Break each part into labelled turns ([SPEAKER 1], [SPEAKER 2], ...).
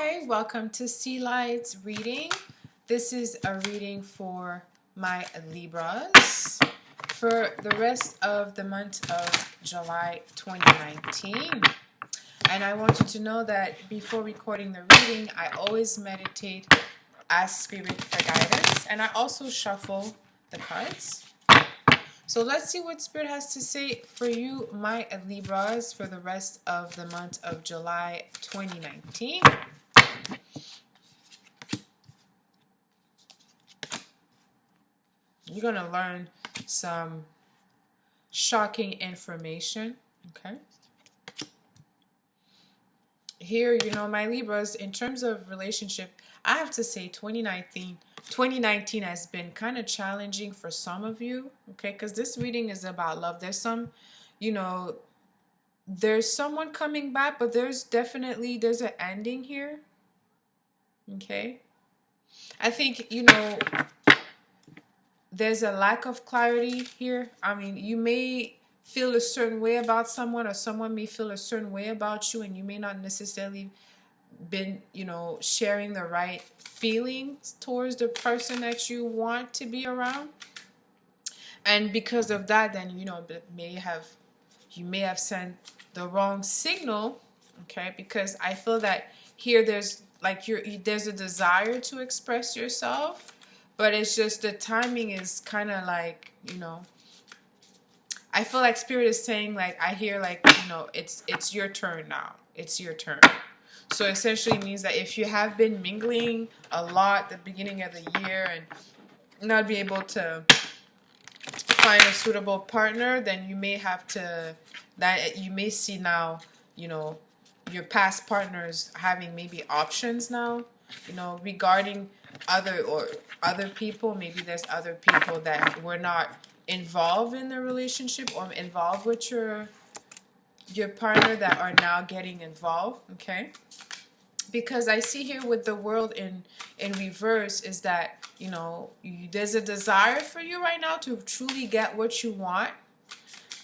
[SPEAKER 1] Hi, welcome to Sea Lights reading. This is a reading for my Libras for the rest of the month of July 2019. And I want you to know that before recording the reading, I always meditate, ask Spirit for guidance, and I also shuffle the cards. So let's see what Spirit has to say for you, my Libras, for the rest of the month of July 2019. You're going to learn some shocking information, okay? Here, my Libras, in terms of relationship, I have to say 2019 has been kind of challenging for some of you, okay? Because this reading is about love. There's some, there's someone coming back, but there's an ending here, okay? I think, there's a lack of clarity here. I mean, you may feel a certain way about someone, or someone may feel a certain way about you, and you may not necessarily been, sharing the right feelings towards the person that you want to be around. And because of that, then, you may have sent the wrong signal, okay? Because I feel that here there's a desire to express yourself, but it's just the timing is kind of like, I feel like Spirit is saying, like, I hear, like, it's your turn now. It's your turn. So essentially means that if you have been mingling a lot at the beginning of the year and not be able to find a suitable partner, then you may have to, that you may see now, your past partners having maybe options now, regarding other people. Maybe there's other people that were not involved in the relationship or involved with your partner that are now getting involved, okay? Because I see here with the world in reverse is that, there's a desire for you right now to truly get what you want,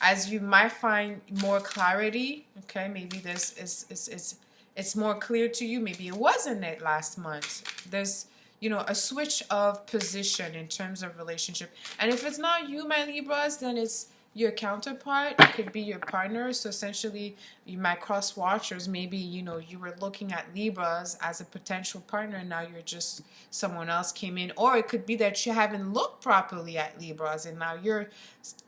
[SPEAKER 1] as you might find more clarity, okay? Maybe this is it's more clear to you. Maybe it wasn't it last month. There's, a switch of position in terms of relationship. And if it's not you, my Libras, then it's your counterpart. It could be your partner. So essentially, you might cross watchers. Maybe, you were looking at Libras as a potential partner, and now you're just someone else came in. Or it could be that you haven't looked properly at Libras, and now you're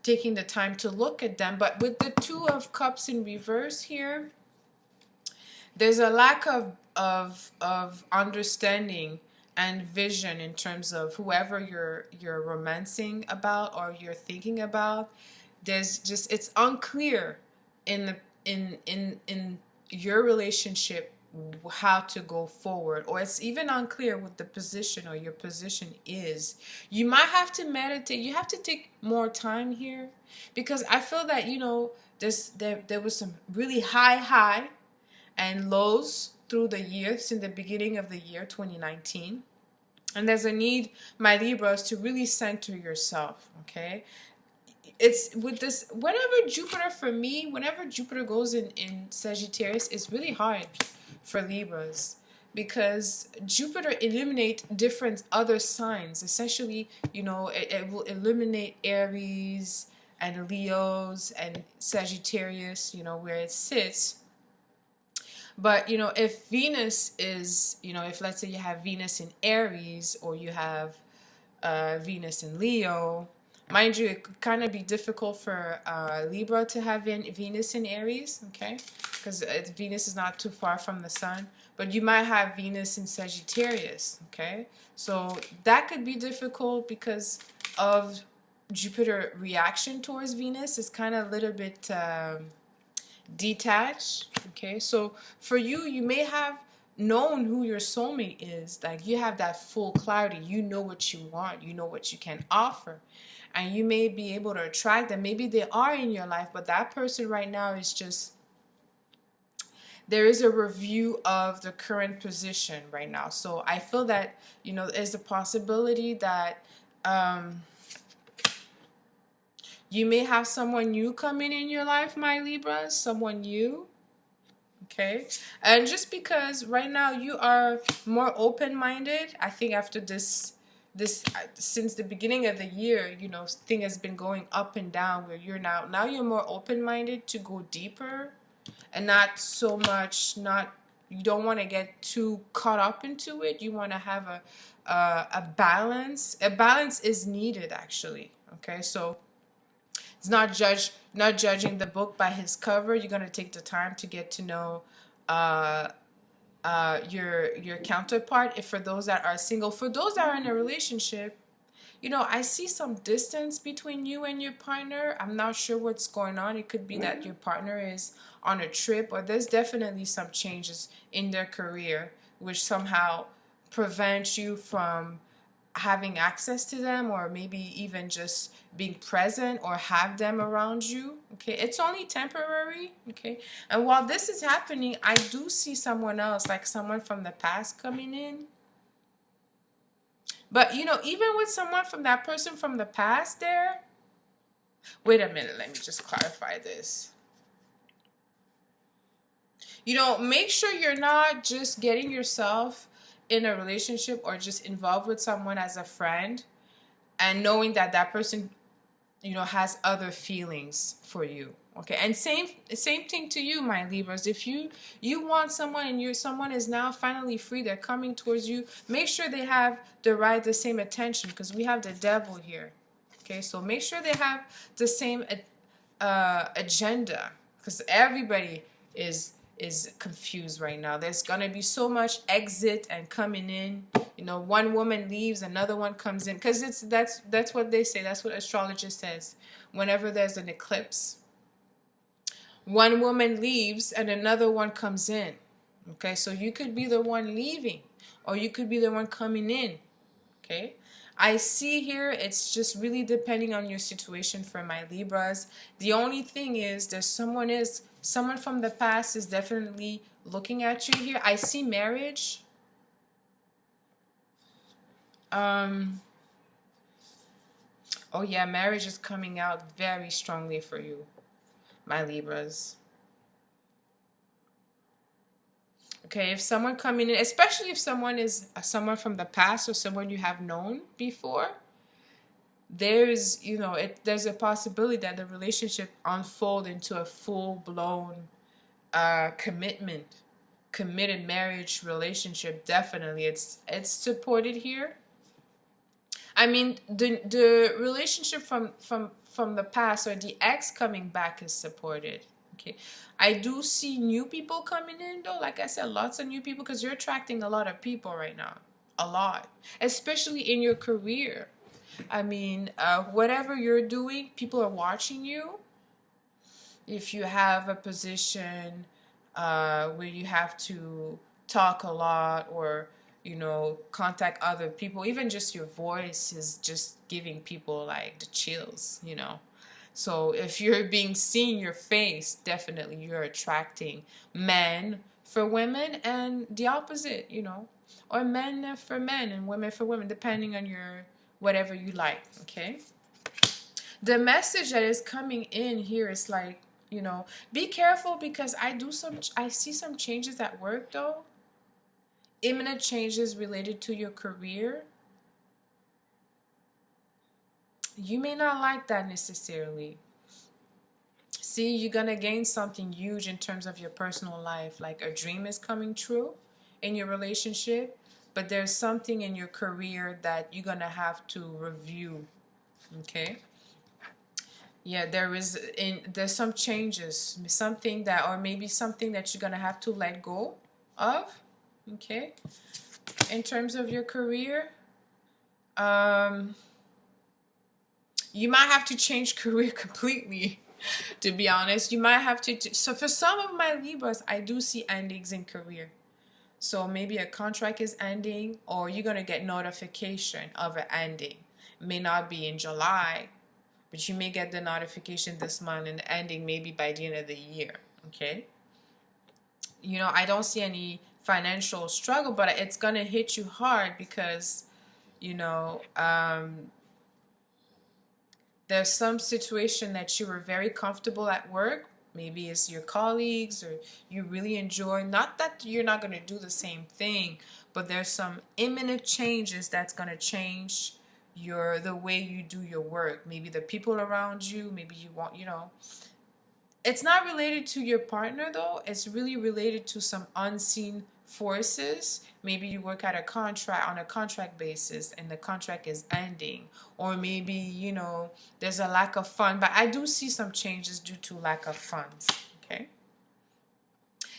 [SPEAKER 1] taking the time to look at them. But with the Two of Cups in reverse here, there's a lack of understanding and vision in terms of whoever you're romancing about or you're thinking about. There's just, it's unclear in your relationship how to go forward, or it's even unclear what the position or your position is. You might have to meditate. You have to take more time here, because I feel that there was some really high and lows through the year, since the beginning of the year 2019. And there's a need, my Libras, to really center yourself, okay? It's with this, whenever Jupiter goes in Sagittarius, it's really hard for Libras, because Jupiter eliminates different other signs. Essentially, it will eliminate Aries and Leos and Sagittarius, where it sits. But, if Venus is, if let's say you have Venus in Aries, or you have Venus in Leo, mind you, it could kind of be difficult for Libra to have Venus in Aries, okay? Because Venus is not too far from the sun. But you might have Venus in Sagittarius, okay? So that could be difficult because of Jupiter reaction towards Venus. Is kind of a little bit detached, okay? So for you, you may have known who your soulmate is. Like, you have that full clarity. You know what you want. You know what you can offer. And you may be able to attract them. Maybe they are in your life, but that person right now is just, there is a review of the current position right now. So I feel that, there's a possibility that you may have someone new coming in your life, my Libra. Someone new, Okay, and just because right now you are more open-minded, I think after this since the beginning of the year, you know, thing has been going up and down where you're now you're more open-minded to go deeper and not so much not you don't want to get too caught up into it. You want to have a balance. A balance is needed actually. Okay, so it's not judging the book by his cover. You're gonna take the time to get to know uh, your counterpart. If for those that are single, for those that are in a relationship, you know, I see some distance between you and your partner. I'm not sure what's going on. It could be that your partner is on a trip, or there's definitely some changes in their career which somehow prevent you from having access to them, or maybe even just being present or have them around you. Okay, it's only temporary. Okay, and while this is happening, I do see someone else, like someone from the past, coming in. But you know, even with someone from that person from the past there, wait a minute, let me just clarify this. You know, make sure you're not just getting yourself in a relationship or just involved with someone as a friend and knowing that that person, you know, has other feelings for you. Okay, and same thing to you, my Libras. If you want someone and someone is now finally free, they're coming towards you, make sure they have the same attention, because we have the devil here. Okay, so make sure they have the same agenda, because everybody is confused right now. There's gonna be so much exit and coming in. You know, one woman leaves, another one comes in, because that's what they say. That's what astrologer says. Whenever there's an eclipse, one woman leaves and another one comes in. Okay, so you could be the one leaving, or you could be the one coming in. Okay, I see here it's just really depending on your situation for my Libras. The only thing is someone from the past is definitely looking at you here. I see marriage. Oh yeah, marriage is coming out very strongly for you, my Libras. Okay, if someone coming in, especially if someone is someone from the past or someone you have known before, there's, you know, there's a possibility that the relationship unfold into a full-blown committed marriage relationship. Definitely, it's supported here. I mean, the relationship from the past, or the ex coming back, is supported. Okay, I do see new people coming in though. Like I said, lots of new people, because you're attracting a lot of people right now, a lot, especially in your career. I mean, whatever you're doing, people are watching you. If you have a position where you have to talk a lot, or you know, contact other people, even just your voice is just giving people like the chills, you know. So if you're being seen, your face, definitely you're attracting men for women, and the opposite, you know, or men for men and women for women, depending on your whatever you like. Okay, the message that is coming in here is like, you know, be careful, because I see some changes at work though, imminent changes related to your career. You may not like that necessarily. See, you're gonna gain something huge in terms of your personal life, like a dream is coming true in your relationship, but there's something in your career that you're gonna have to review. Okay, yeah, there's some changes, something that, or maybe something that you're gonna have to let go of. Okay, in terms of your career, um you might have to change career completely. To be honest, you might have to so for some of my Libras, I do see endings in career. So maybe a contract is ending, or you're going to get notification of an ending. It may not be in July, but you may get the notification this month, and the ending maybe by the end of the year. Okay, you know, I don't see any financial struggle, but it's going to hit you hard, because you know, there's some situation that you were very comfortable at work, Maybe it's your colleagues, or you really enjoy, not that you're not going to do the same thing, but there's some imminent changes that's going to change the way you do your work. Maybe the people around you, maybe you want, it's not related to your partner though. It's really related to some unseen forces. Maybe you work at on a contract basis and the contract is ending. Or maybe, there's a lack of fun. But I do see some changes due to lack of funds. Okay.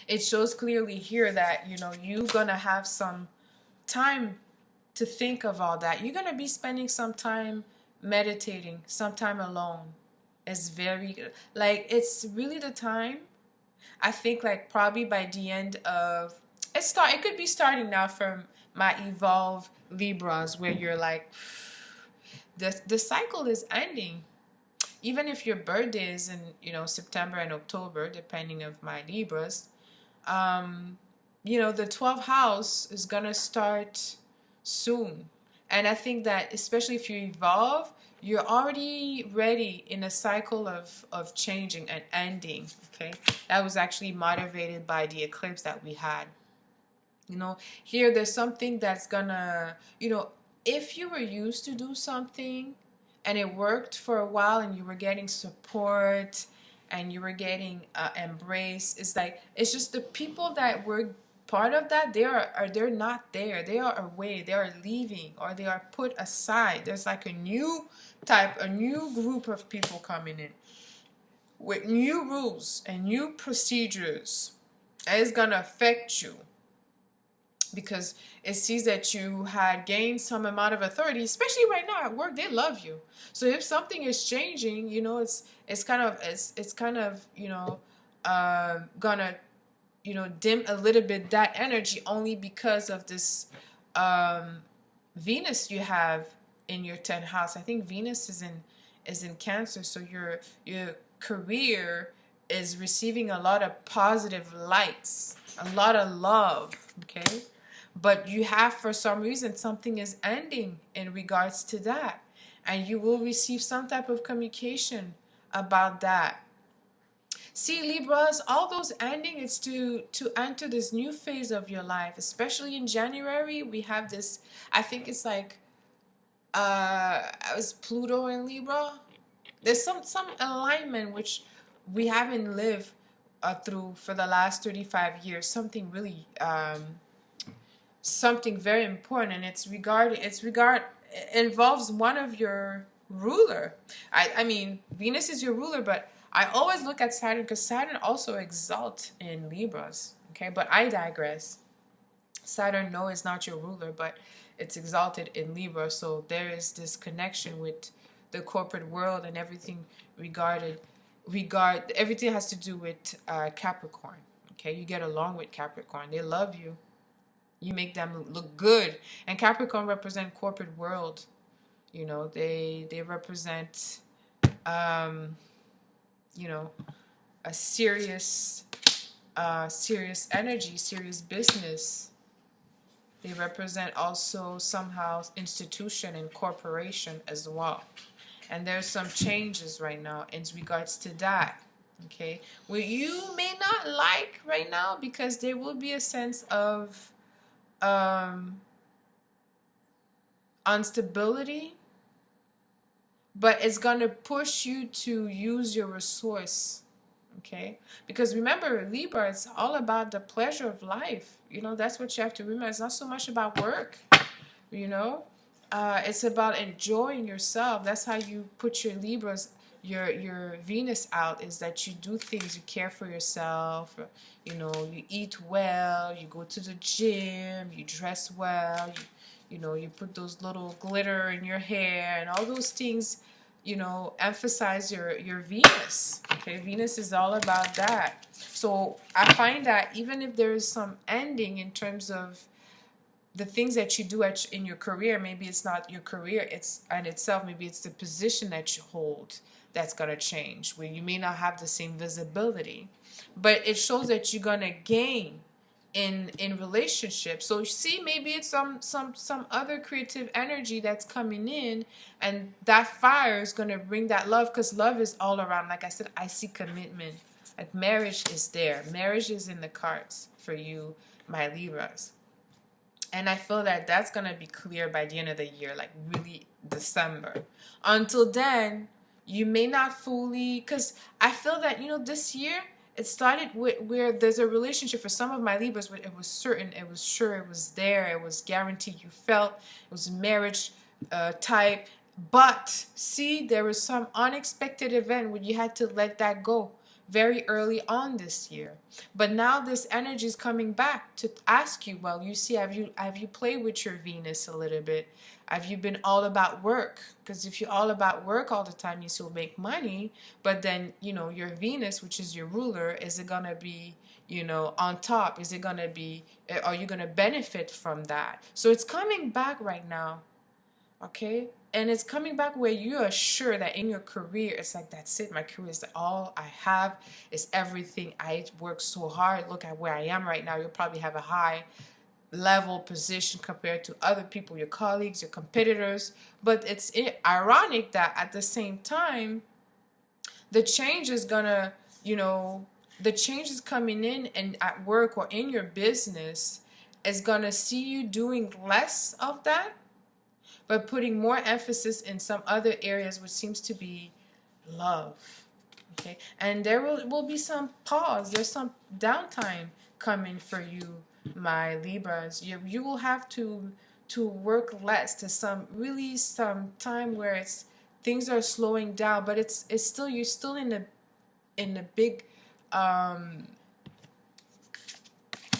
[SPEAKER 1] It shows clearly here that, you're gonna have some time to think of all that. You're gonna be spending some time meditating, some time alone. It's very like it's really the time. I think like probably by the end of it could be starting now from my evolve Libras, where you're like the cycle is ending. Even if your birthday is in September and October, depending of my Libras, the 12th house is gonna start soon. And I think that especially if you evolve, you're already ready in a cycle of changing and ending. Okay, that was actually motivated by the eclipse that we had. Here there's something that's gonna, if you were used to do something and it worked for a while and you were getting support and you were getting embrace, it's just the people that were part of that, they're not there. They are away. They are leaving, or they are put aside. There's like a new group of people coming in with new rules and new procedures. And it's gonna affect you because it sees that you had gained some amount of authority, especially right now at work. They love you. So if something is changing, it's kind of gonna dim a little bit that energy, only because of this Venus you have in your 10th house. I think Venus is in Cancer, so your career is receiving a lot of positive lights, a lot of love, okay? But you have, for some reason, something is ending in regards to that, and you will receive some type of communication about that. See, Libras, all those ending is to enter this new phase of your life. Especially in January, we have this, I think it's like it's Pluto in Libra. There's some alignment which we haven't lived through for the last 35 years. Something really something very important, and it involves one of your ruler. I mean, Venus is your ruler, but I always look at Saturn because Saturn also exalts in Libras. Okay, but I digress. Saturn, no, is not your ruler, but it's exalted in Libra. So there is this connection with the corporate world and everything everything has to do with Capricorn. Okay, you get along with Capricorn. They love you. You make them look good. And Capricorn represent corporate world. They represent a serious energy, serious business. They represent also somehow institution and corporation as well. And there's some changes right now in regards to that. Okay, well, you may not like right now because there will be a sense of instability, but it's going to push you to use your resource. Okay, because remember, Libra, it's all about the pleasure of life. That's what you have to remember. It's not so much about work. It's about enjoying yourself. That's how you put your Libras, your Venus out, is that you do things, you care for yourself. You eat well, you go to the gym, you dress well, you put those little glitter in your hair, and all those things emphasize your Venus. Okay, Venus is all about that. So I find that even if there is some ending in terms of the things that you do in your career, maybe it's not your career in itself, maybe it's the position that you hold that's going to change, where you may not have the same visibility, but it shows that you're going to gain in relationships. So see, maybe it's some other creative energy that's coming in, and that fire is going to bring that love, because love is all around. Like I said, I see commitment. Like marriage is there. Marriage is in the cards for you, my Libras. And I feel that that's going to be clear by the end of the year, like really December. Until then, you may not fully, because I feel that, this year, it started with where there's a relationship for some of my Libras where it was certain, it was sure, it was there, it was guaranteed, you felt, it was marriage type. But see, there was some unexpected event where you had to let that go very early on this year. But now this energy is coming back to ask you, well, you see, have you played with your Venus a little bit? Have you been all about work? Because if you're all about work all the time, you still make money. But then, your Venus, which is your ruler, is it going to be, on top? Is it going to be, are you going to benefit from that? So it's coming back right now. Okay? And it's coming back where you are sure that in your career, it's like, that's it. My career is all I have. It's everything. I work so hard. Look at where I am right now. You'll probably have a high level position compared to other people, your colleagues, your competitors. But it's ironic that at the same time, the change is gonna, the change is coming in and at work or in your business is gonna see you doing less of that, but putting more emphasis in some other areas, which seems to be love. Okay, and there will be some pause. There's some downtime coming for you, my Libras. You will have to work less, to some time where things are slowing down, but it's still, you're still in the big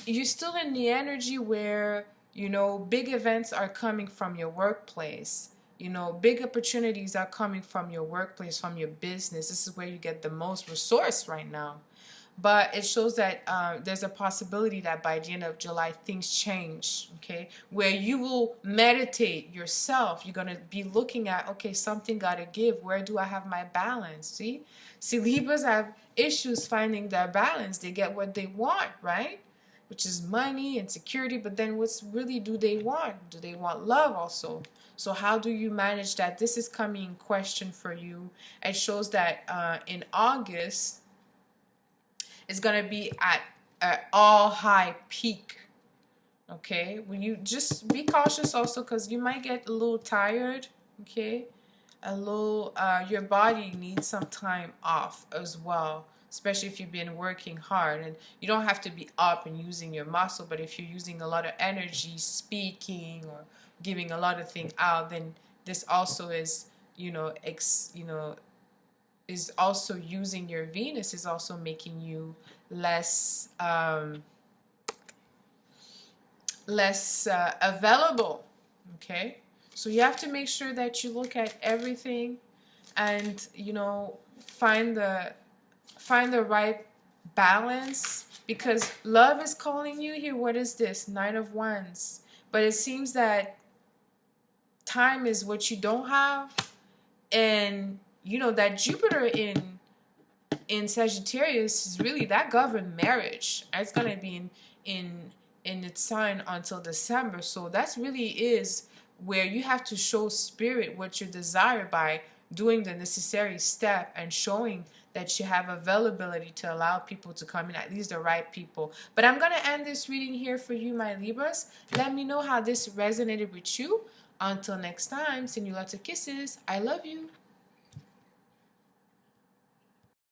[SPEAKER 1] you're still in the energy where big events are coming from your workplace. Big opportunities are coming from your workplace, from your business. This is where you get the most resource right now. But it shows that there's a possibility that by the end of July, things change, okay? Where you will meditate yourself. You're going to be looking at, okay, something got to give. Where do I have my balance? See, Libras have issues finding their balance. They get what they want, right? Which is money and security, but then what's really do they want? Do they want love also? So how do you manage that? This is coming in question for you. It shows that in August, it's going to be at an all-high peak, okay? When you just be cautious also because you might get a little tired, okay? Your body needs some time off as well, especially if you've been working hard. And you don't have to be up and using your muscle, but if you're using a lot of energy speaking or giving a lot of things out, then this also is, is also using your Venus, is also making you less available, okay? So you have to make sure that you look at everything and, find the right balance, because love is calling you here. What is this? Nine of Wands. But it seems that time is what you don't have. And, that Jupiter in Sagittarius is really, that governed marriage. It's going to be in its sign until December. So that's really is where you have to show spirit what you desire by doing the necessary step and showing that you have availability to allow people to come in, at least the right people. But I'm going to end this reading here for you, my Libras. Let me know how this resonated with you. Until next time, send you lots of kisses. I love you.